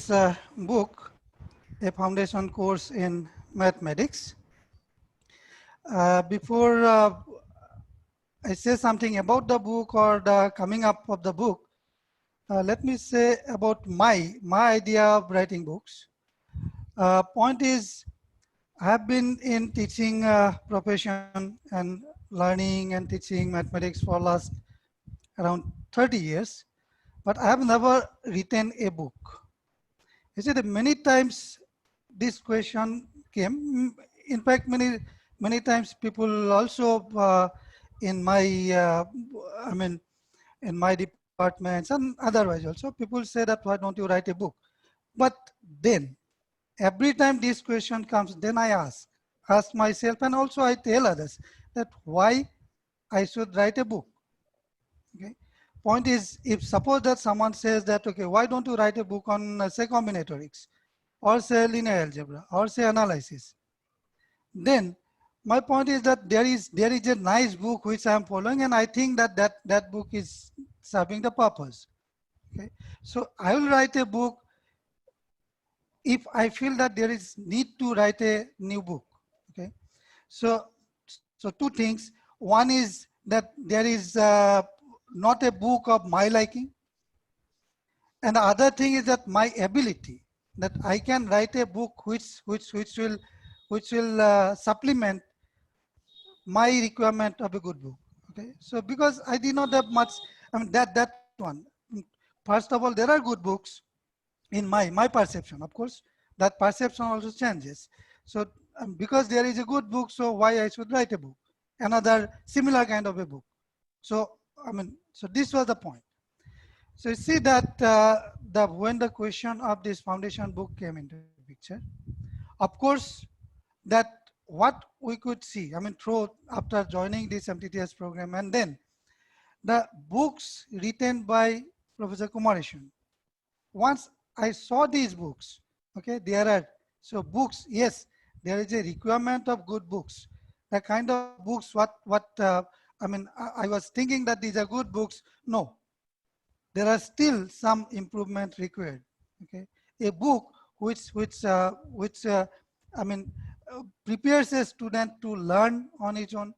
this book, A Foundation Course in Mathematics. Before I say something about the book or the coming up of the book, let me say about my idea of writing books. Point is, I have been in teaching profession and learning and teaching mathematics for last around 30 years, but I have never written a book. You see, that many times this question came. In fact, many times people also in my, I mean, in my departments and otherwise also, people say that why don't you write a book? But then every time this question comes, then I ask myself, and also I tell others that why I should write a book. Okay. Point is, if suppose that someone says that, okay, why don't you write a book on say combinatorics, or say linear algebra, or say analysis, then my point is that there is a nice book which I am following, and I think that book is serving the purpose. Okay. So I will write a book if I feel that there is need to write a new book. Okay. So two things. One is that there is not a book of my liking, and the other thing is that my ability, that I can write a book which will supplement my requirement of a good book. Okay, so because I did not have much, I mean that one. First of all, there are good books in my perception. Of course, that perception also changes. So because there is a good book, so why I should write a book, another similar kind of a book. So I mean, so this was the point. So you see that when the question of this foundation book came into the picture, of course, that what we could see, I mean, through after joining this MTTS program, and then the books written by Professor Kumaresan. Once I saw these books, okay, there are, so books, yes, there is a requirement of good books. The kind of books, I mean, I was thinking that these are good books. No, there are still some improvement required. Okay, a book which I mean prepares a student to learn on its own.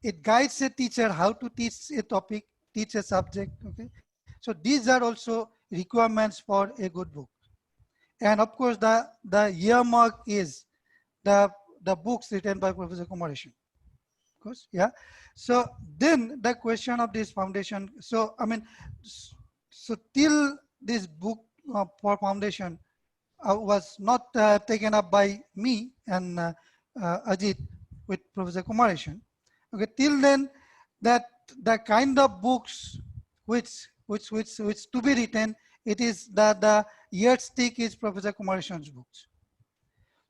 It guides a teacher how to teach a topic, teach a subject. Okay, so these are also requirements for a good book. And of course, the earmark is the books written by Professor Kumaresan. Of course, yeah. So then the question of this foundation. So I mean, so till this book for foundation was not taken up by me and Ajit with Professor Kumaresan. Okay, till then, that the kind of books which to be written, it is the yardstick is Professor Kumaresan's books.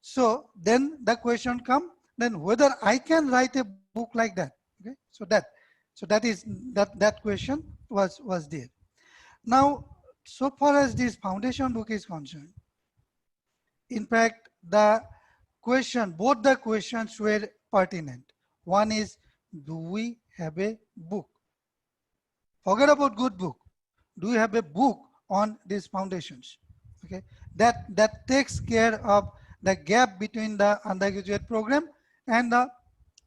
So then the question come, then whether I can write a book like that. Okay, so that question was there. Now, so far as this foundation book is concerned, in fact, both the questions were pertinent. One is, do we have a book? Forget about good book. Do we have a book on these foundations? Okay, that takes care of the gap between the undergraduate program and the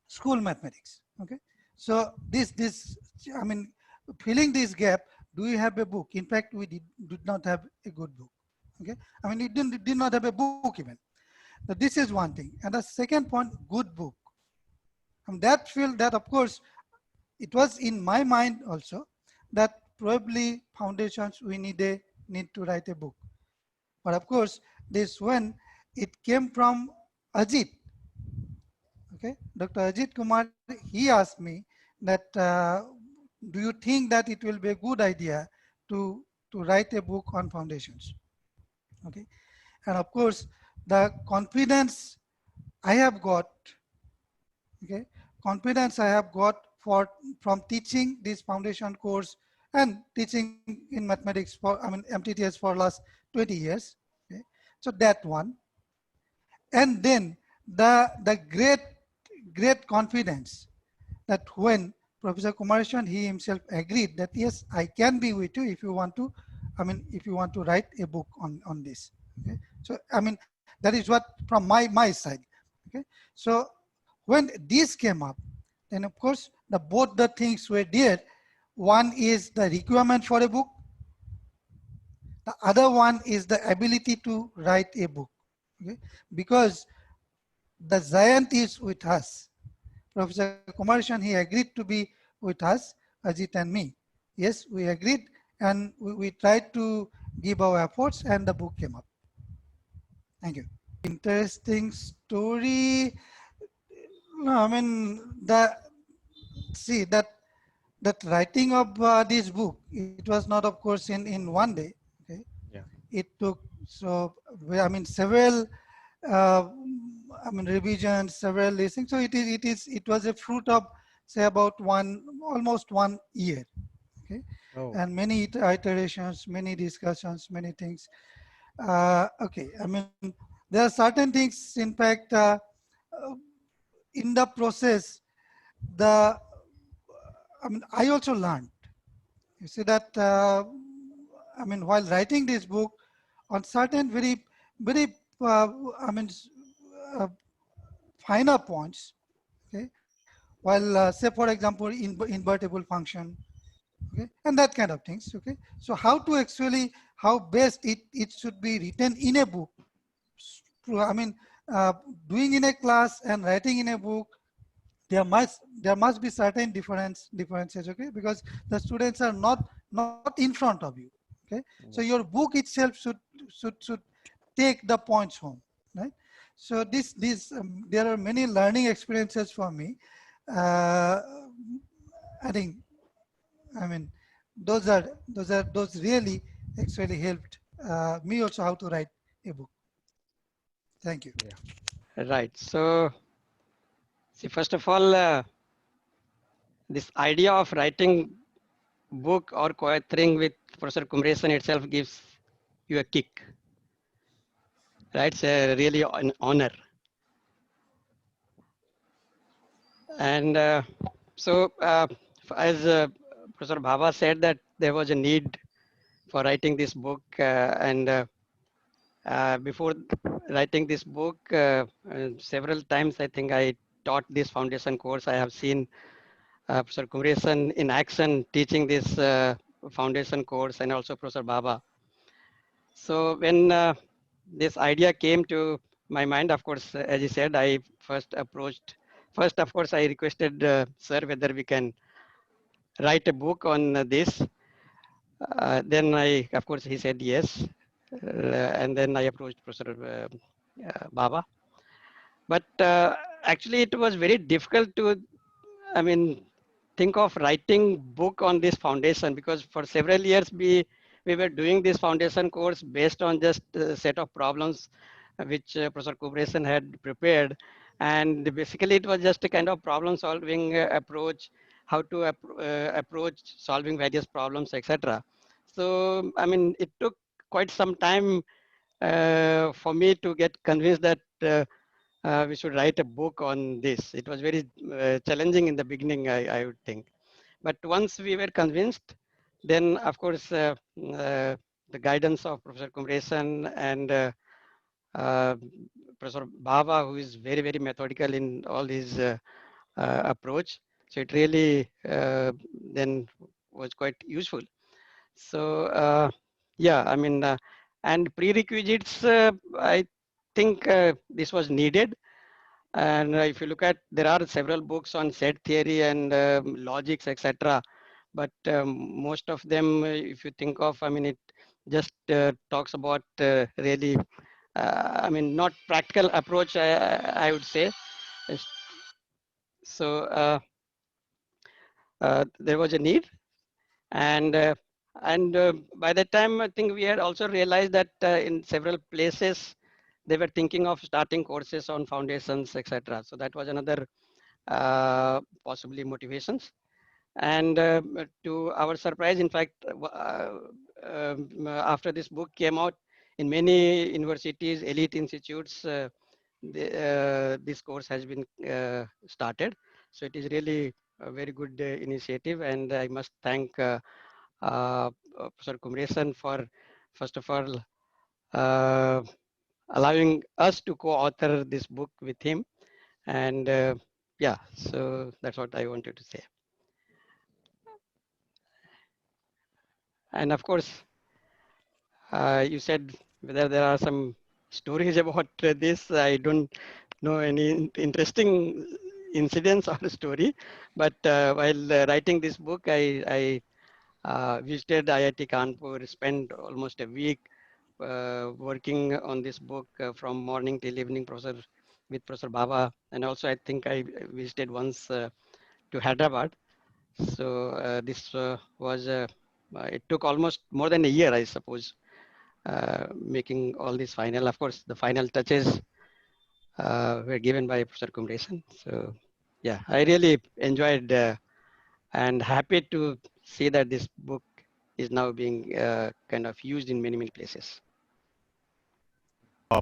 school mathematics. Okay, so I mean, filling this gap, do we have a book? In fact, we did not have a good book. Okay, I mean, it did not have a book even. So this is one thing. And the second point, good book. And that feel that, of course, it was in my mind also that probably foundations we need to write a book. But of course, this when it came from Ajit, okay, Dr. Ajit Kumar, he asked me that do you think that it will be a good idea to write a book on foundations? Okay, and of course, the confidence I have got, okay, confidence I have got from teaching this foundation course and teaching in mathematics for, I mean, MTTS for last 20 years. Okay, so that one, and then the great confidence that when Professor Kumaresan, he himself agreed that yes, I can be with you if you want to, I mean, if you want to write a book on this. Okay? So I mean, that is what from my side. Okay, so when this came up, then of course the both the things were there. One is the requirement for a book. The other one is the ability to write a book. Okay? Because the giant is with us. Professor Kumarishan, he agreed to be with us, Ajit and me. Yes, we agreed and we tried to give our efforts and the book came up. Thank you. Interesting story. No, I mean, see that writing of this book, it was not of course in one day. Okay, Yeah. it took, so I mean several uh, I mean revisions, several listening. So it was a fruit of say about almost 1 year. Okay, Oh, and many iterations, many discussions, many things. Okay, I mean there are certain things. In fact, uh, in the process, the I mean I also learned. You see that I mean while writing this book, on certain very uh, I mean uh, finer points. Okay, while say for example invertible function. Okay, and that kind of things. Okay, so how to actually, how best it should be written in a book. I mean, uh, doing in a class and writing in a book, there must be certain differences. Okay, because the students are not in front of you. Okay, so yeah. your book itself should take the points home, right? So there are many learning experiences for me. uh, I think, I mean, those really actually helped me also how to write a book. Thank you. Yeah. Right. So, see, first of all, this idea of writing book or co-authoring with Professor Kumresan itself gives you a kick, right? It's really an honor. And so, as Professor Bhava said, that there was a need for writing this book, and before writing this book, several times I think I taught this foundation course. I have seen Professor Kumresan in action teaching this foundation course, and also Professor Baba. So when this idea came to my mind, of course, as you said, I first of course, I requested sir whether we can write a book on this. Then of course, he said yes. And then I approached Professor Baba. But actually, it was very difficult to, I mean, think of writing book on this foundation, because for several years we were doing this foundation course based on just a set of problems which Professor Kubrason had prepared, and basically it was just a kind of problem solving approach, how to approach solving various problems, etc. So I mean, it took quite some time for me to get convinced that we should write a book on this. It was very challenging in the beginning, I would think. But once we were convinced, then of course the guidance of Professor Kumresan and uh, Professor Bhava, who is very methodical in all his approach, so it really then was quite useful. So yeah, I mean, and prerequisites, I think this was needed. And if you look at, there are several books on set theory and logics, etc. But most of them, if you think of, I mean, it just talks about really, I mean, not practical approach, I would say. So there was a need, and by that time, I think we had also realized that in several places they were thinking of starting courses on foundations, etc. So that was another possibly motivations. And to our surprise, in fact, after this book came out, in many universities, elite institutes, this course has been started. So it is really a very good initiative, and I must thank Professor Kumresan for, first of all, allowing us to co-author this book with him. And yeah, so that's what I wanted to say. And of course, you said whether there are some stories about this. I don't know any interesting incidents or story, but while writing this book, I visited IIT Kanpur, spent almost a week working on this book from morning till evening, with Professor Baba, and also I think I visited once to Hyderabad. So this was it took almost more than a year, I suppose, making all this final. Of course, the final touches were given by Professor Kumresan. So yeah, I really enjoyed and happy to see that this book is now being kind of used in many places.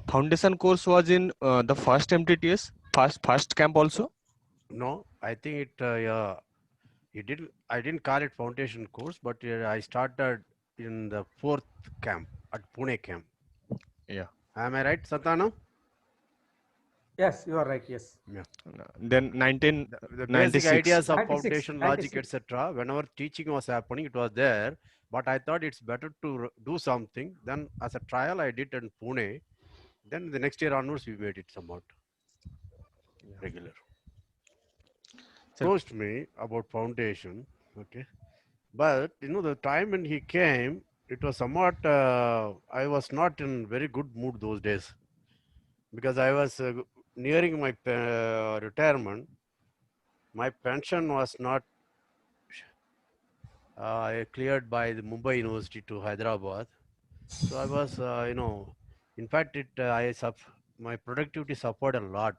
Foundation course was in the first MTTS, first camp also. No, I think it. Yeah, it didn't. I didn't call it foundation course, but I started in the 4th camp at Pune camp. Yeah. Am I right, Santana? Yes, you are right. Yes. Yeah. Then The 1996. basic ideas of 96, foundation logic, 96. etc. Whenever teaching was happening, it was there. But I thought it's better to do something. Then, as a trial, I did in Pune. Then the next year onwards, we made it somewhat regular. Sir- Approached me about foundation. Okay, but the time when he came, it was somewhat. I was not in very good mood those days because I was nearing my retirement. My pension was not cleared by the Mumbai University to Hyderabad. So I was, in fact, my productivity suffered a lot.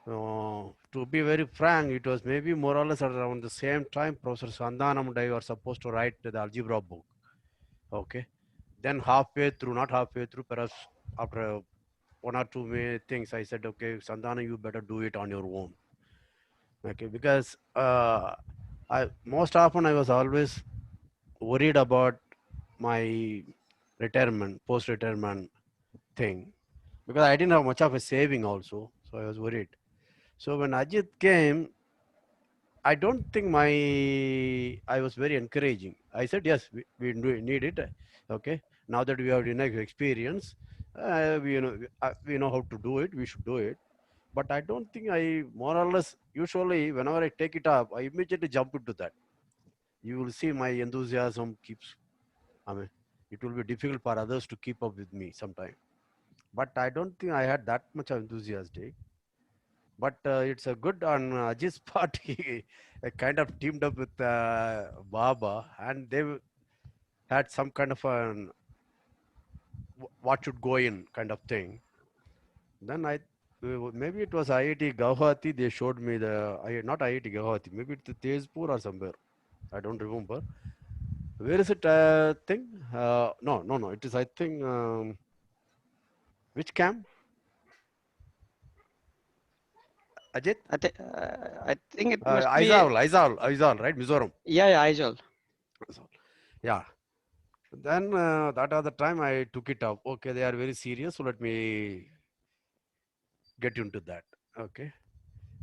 To be very frank, it was maybe more or less around the same time Professor Sandanam and I were supposed to write the algebra book. Okay. Then halfway through, not halfway through, perhaps after one or two things, I said, okay, Sandana, you better do it on your own. Okay, because most often I was always worried about my retirement, post-retirement thing, because I didn't have much of a saving also, so I was worried. So when Ajit came, I don't think I was very encouraging. I said, yes, we need it. Okay, now that we have enough experience, we know how to do it. We should do it. But I don't think I more or less usually whenever I take it up, I immediately jump into that. You will see my enthusiasm keeps. I mean, it will be difficult for others to keep up with me sometime. But I don't think I had that much of enthusiastic. But it's a good on Ajit's part. He kind of teamed up with Baba, and they had some kind of what should go in kind of thing. Then maybe it was IIT Guwahati. They showed me not IIT Guwahati. Maybe it's Tezpur or somewhere. I don't remember. Where is it? Thing? No. It is, I think. Which camp? Ajit? I think it must be Aizal, right? Mizoram. yeah, Aizol. Yeah. Then that other time I took it up. Okay, they are very serious, so let me get into that. Okay.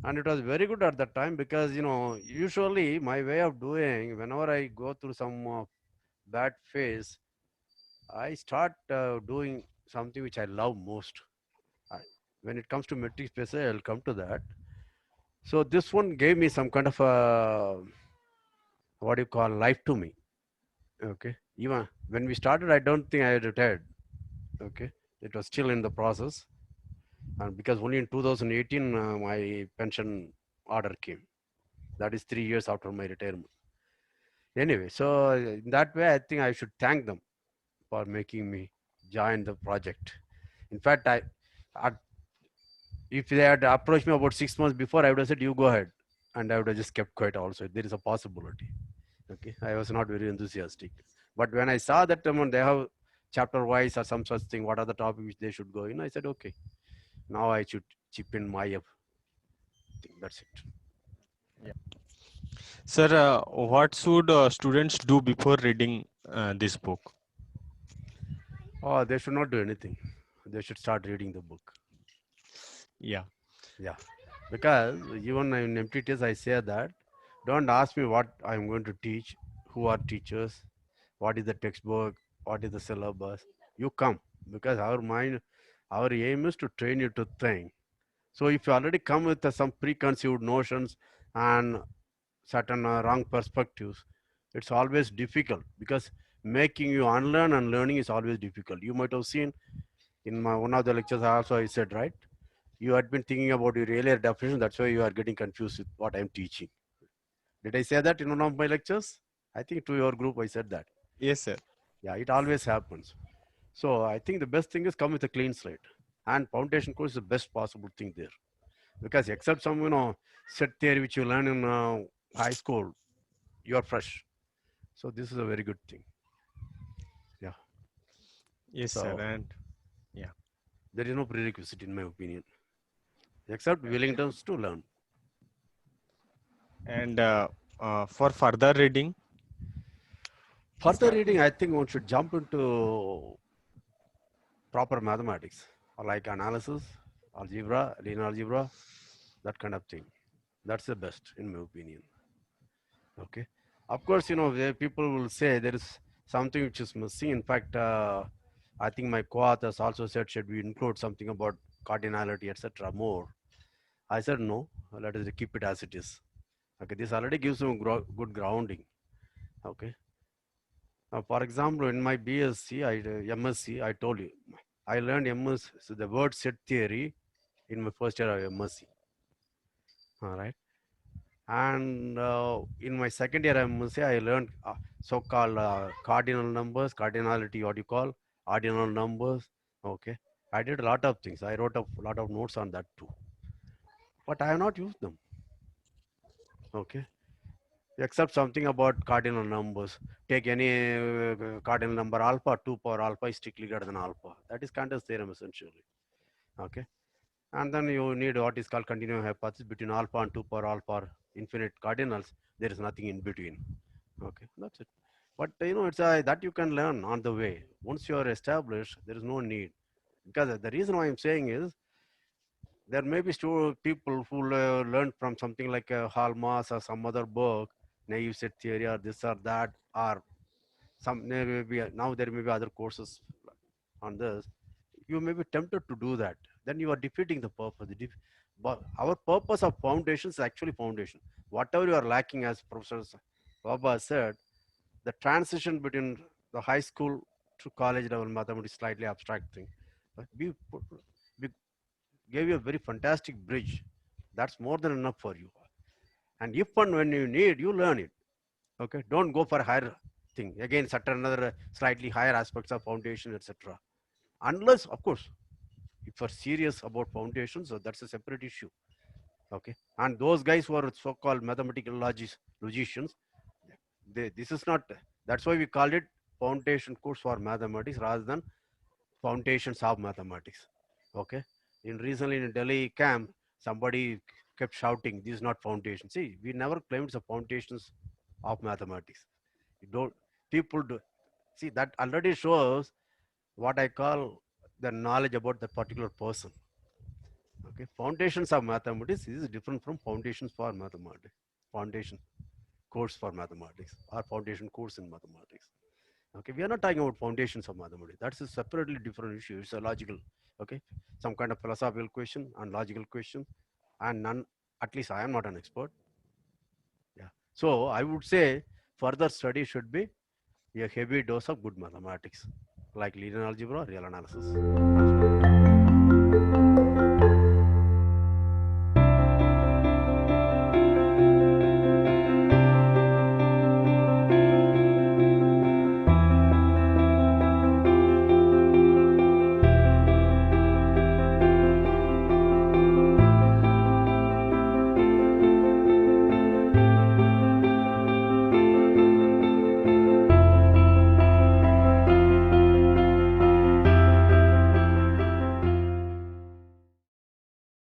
And it was very good at that time because, usually my way of doing, whenever I go through some bad phase, I start doing something which I love most. When it comes to metric space, I'll come to that. So this one gave me some kind of what do you call life to me. Okay. Even when we started, I don't think I had retired. Okay. It was still in the process. And because only in 2018, my pension order came. That is 3 years after my retirement. Anyway, so in that way, I think I should thank them for making me join the project. In fact, if they had approached me about 6 months before, I would have said, you go ahead. And I would have just kept quiet also. There is a possibility. Okay. I was not very enthusiastic. But when I saw that they have chapter wise or some such thing, what are the topics which they should go in, I said, okay, now I should chip in my thing. That's it. Sir, what should students do before reading this book? Oh, they should not do anything. They should start reading the book. Yeah. Yeah, because even in MTTS, I say that don't ask me what I'm going to teach, who are teachers, what is the textbook, what is the syllabus. You come because our mind, our aim is to train you to think. So if you already come with some preconceived notions and certain wrong perspectives, it's always difficult because making you unlearn and learning is always difficult. You might have seen in my one of the lectures also I said, right? You had been thinking about your earlier definition, that's why you are getting confused with what I'm teaching. Did I say that in one of my lectures? I think to your group I said that. Yes, sir. Yeah, it always happens. So I think the best thing is come with a clean slate. And foundation course is the best possible thing there. Because except some, set theory which you learn in high school, you are fresh. So this is a very good thing. Yeah. Yes, sir. So And there is no prerequisite in my opinion, except willingness to learn. and for further reading, Further reading, I think one should jump into proper mathematics, or like analysis, algebra, linear algebra, that kind of thing. That's the best, in my opinion. Okay. Of course, where people will say there is something which is missing. In fact, I think my co-authors also said, should we include something about cardinality, etc. more? I said no. Let us keep it as it is. Okay. This already gives them good grounding. Okay. Now, for example, in my BSc, MSc, I told you, I learned MS, so the word set theory in my first year of MSc. All right. And in my second year MSc, I learned so-called cardinal numbers, cardinality, what you call ordinal numbers. Okay. I did a lot of things. I wrote a lot of notes on that too. But I have not used them. Okay. Except something about cardinal numbers. Take any cardinal number alpha, 2 power alpha is strictly greater than alpha. That is Cantor's theorem essentially. Okay. And then you need what is called continuum hypothesis between alpha and 2 power alpha or infinite cardinals. There is nothing in between. Okay, that's it. But it's that you can learn on the way. Once you are established, there is no need. Because the reason why I'm saying is there may be people who learn from something like Halmas or some other book, naive set theory or this or that, or now there may be other courses on this. You may be tempted to do that. Then you are defeating the purpose. But our purpose of foundation is actually foundation. Whatever you are lacking, as Professor Baba said, the transition between the high school to college level mathematics is slightly abstract thing. But we gave you a very fantastic bridge. That's more than enough for you. And if and when you need, you learn it. Okay, don't go for higher thing. Again, certain another slightly higher aspects of foundation, etc. Unless, of course, if you're serious about foundations, so that's a separate issue. Okay, and those guys who are so-called mathematical logicians, this is not. That's why we call it foundation course for mathematics rather than foundations of mathematics. Okay, recently in Delhi camp, somebody kept shouting, "This is not foundation." See, we never claimed it's a foundations of mathematics. You don't. People do. See, that already shows what I call the knowledge about the particular person. Okay, foundations of mathematics is different from foundations for mathematics. Foundation course for mathematics or foundation course in mathematics. Okay, we are not talking about foundations of mathematics. That's a separately different issue. It's a logical, okay, some kind of philosophical question and logical question, and none. At least I am not an expert. Yeah. So I would say further study should be a heavy dose of good mathematics, like linear algebra, real analysis.